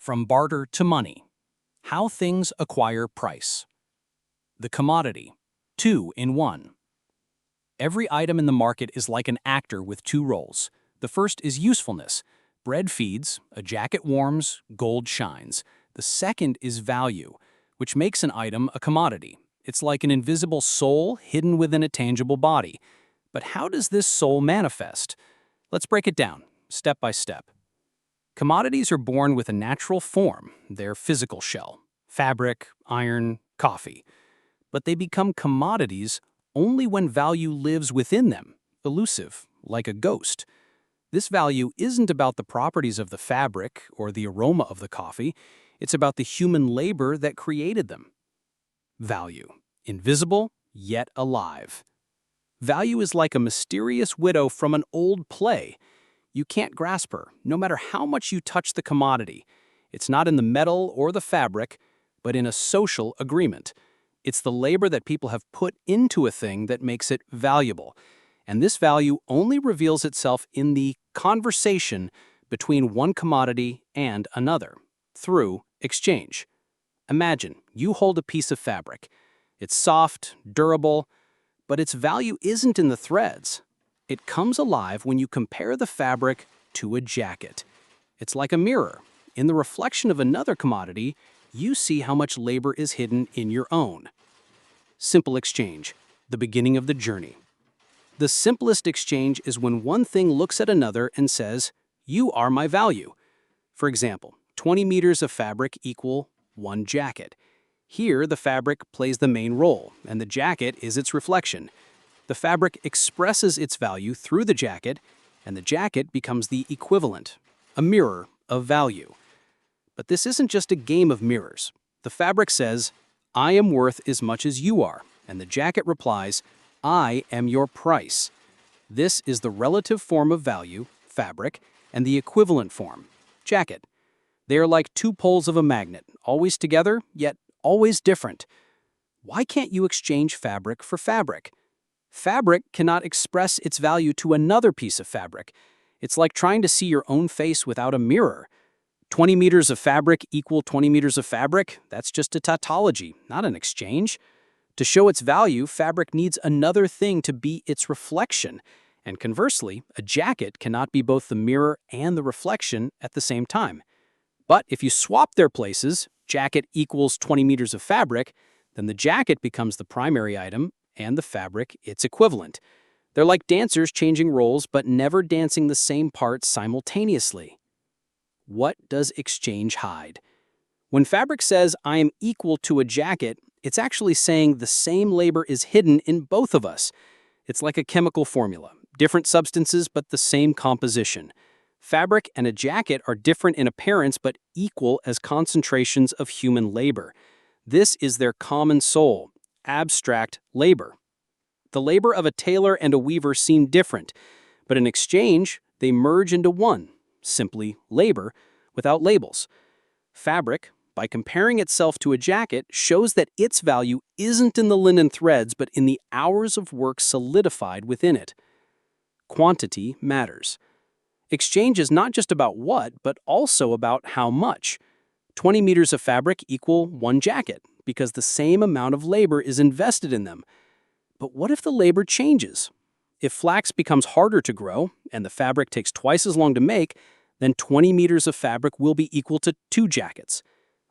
From barter to money. How things acquire price. The commodity. 2 in 1. Every item in the market is like an actor with two roles. The first is usefulness. Bread feeds, a jacket warms, gold shines. The second is value, which makes an item a commodity. It's like an invisible soul hidden within a tangible body. But how does this soul manifest? Let's break it down, step by step. Commodities are born with a natural form, their physical shell, fabric, iron, coffee. But they become commodities only when value lives within them, elusive, like a ghost. This value isn't about the properties of the fabric or the aroma of the coffee, it's about the human labor that created them. Value, invisible yet alive. Value is like a mysterious widow from an old play. You can't grasp her, no matter how much you touch the commodity. It's not in the metal or the fabric, but in a social agreement. It's the labor that people have put into a thing that makes it valuable. And this value only reveals itself in the conversation between one commodity and another, through exchange. Imagine you hold a piece of fabric. It's soft, durable, but its value isn't in the threads. It comes alive when you compare the fabric to a jacket. It's like a mirror. In the reflection of another commodity, you see how much labor is hidden in your own. Simple exchange, the beginning of the journey. The simplest exchange is when one thing looks at another and says, "You are my value." For example, 20 meters of fabric equal 1 jacket. Here, the fabric plays the main role, and the jacket is its reflection. The fabric expresses its value through the jacket, and the jacket becomes the equivalent, a mirror of value. But this isn't just a game of mirrors. The fabric says, "I am worth as much as you are," and the jacket replies, "I am your price." This is the relative form of value, fabric, and the equivalent form, jacket. They are like two poles of a magnet, always together, yet always different. Why can't you exchange fabric for fabric? Fabric cannot express its value to another piece of fabric. It's like trying to see your own face without a mirror. 20 meters of fabric equal 20 meters of fabric? That's just a tautology, not an exchange. To show its value, fabric needs another thing to be its reflection. And conversely, a jacket cannot be both the mirror and the reflection at the same time. But if you swap their places, jacket equals 20 meters of fabric, then the jacket becomes the primary item and the fabric its equivalent. They're like dancers changing roles but never dancing the same part simultaneously. What does exchange hide? When fabric says, "I am equal to a jacket," it's actually saying the same labor is hidden in both of us. It's like a chemical formula. Different substances, but the same composition. Fabric and a jacket are different in appearance, but equal as concentrations of human labor. This is their common soul, abstract labor. The labor of a tailor and a weaver seem different, but in exchange, they merge into one, simply labor, without labels. Fabric, by comparing itself to a jacket, shows that its value isn't in the linen threads, but in the hours of work solidified within it. Quantity matters. Exchange is not just about what, but also about how much. 20 meters of fabric equal 1 jacket, because the same amount of labor is invested in them. But what if the labor changes? If flax becomes harder to grow, and the fabric takes twice as long to make, then 20 meters of fabric will be equal to 2 jackets.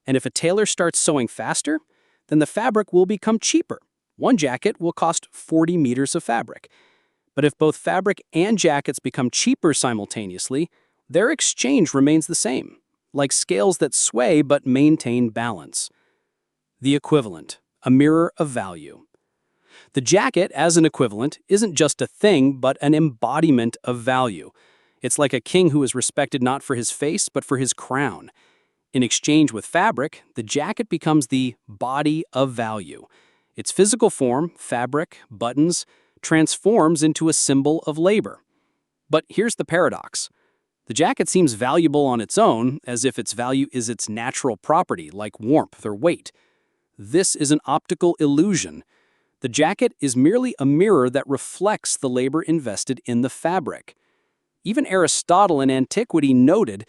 And if a tailor starts sewing faster, then the fabric will become cheaper. 1 jacket will cost 40 meters of fabric. But if both fabric and jackets become cheaper simultaneously, their exchange remains the same, like scales that sway but maintain balance. The equivalent, a mirror of value. The jacket, as an equivalent, isn't just a thing, but an embodiment of value. It's like a king who is respected not for his face, but for his crown. In exchange with fabric, the jacket becomes the body of value. Its physical form, fabric, buttons, transforms into a symbol of labor. But here's the paradox. The jacket seems valuable on its own, as if its value is its natural property, like warmth or weight. This is an optical illusion. The jacket is merely a mirror that reflects the labor invested in the fabric. Even Aristotle in antiquity noted,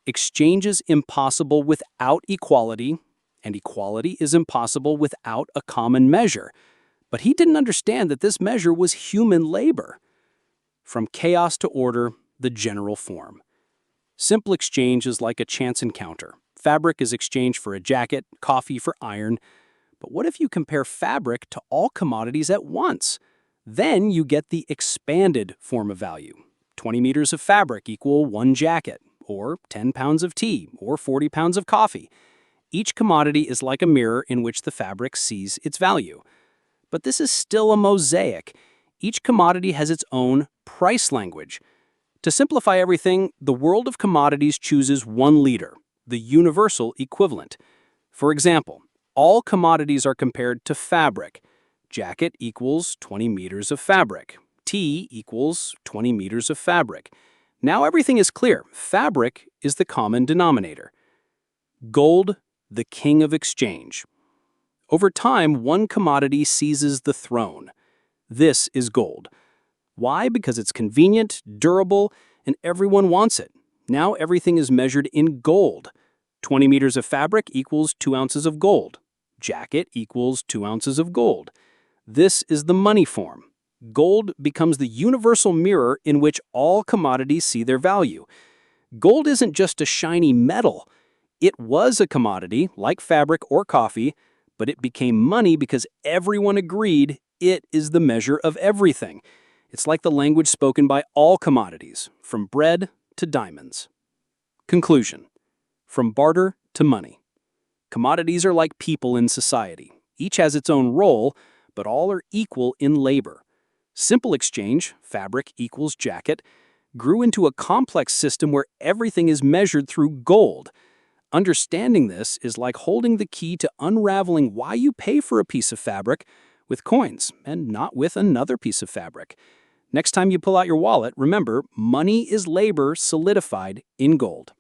Exchange is impossible without equality, and equality is impossible without a common measure. But he didn't understand that this measure was human labor. From chaos to order, the general form. Simple exchange is like a chance encounter. Fabric is exchanged for a jacket, coffee for iron. But what if you compare fabric to all commodities at once? Then you get the expanded form of value. 20 meters of fabric equal 1 jacket, or 10 pounds of tea, or 40 pounds of coffee. Each commodity is like a mirror in which the fabric sees its value. But this is still a mosaic. Each commodity has its own price language. To simplify everything, the world of commodities chooses one leader, the universal equivalent. For example, all commodities are compared to fabric. Jacket equals 20 meters of fabric. Tea equals 20 meters of fabric. Now everything is clear. Fabric is the common denominator. Gold, the king of exchange. Over time, one commodity seizes the throne. This is gold. Why? Because it's convenient, durable, and everyone wants it. Now everything is measured in gold. 20 meters of fabric equals 2 ounces of gold. Jacket equals 2 ounces of gold. This is the money form. Gold becomes the universal mirror in which all commodities see their value. Gold isn't just a shiny metal. It was a commodity, like fabric or coffee, but it became money because everyone agreed it is the measure of everything. It's like the language spoken by all commodities, from bread to diamonds. Conclusion. From barter to money. Commodities are like people in society. Each has its own role, but all are equal in labor. Simple exchange, fabric equals jacket, grew into a complex system where everything is measured through gold. Understanding this is like holding the key to unraveling why you pay for a piece of fabric with coins and not with another piece of fabric. Next time you pull out your wallet, remember, money is labor solidified in gold.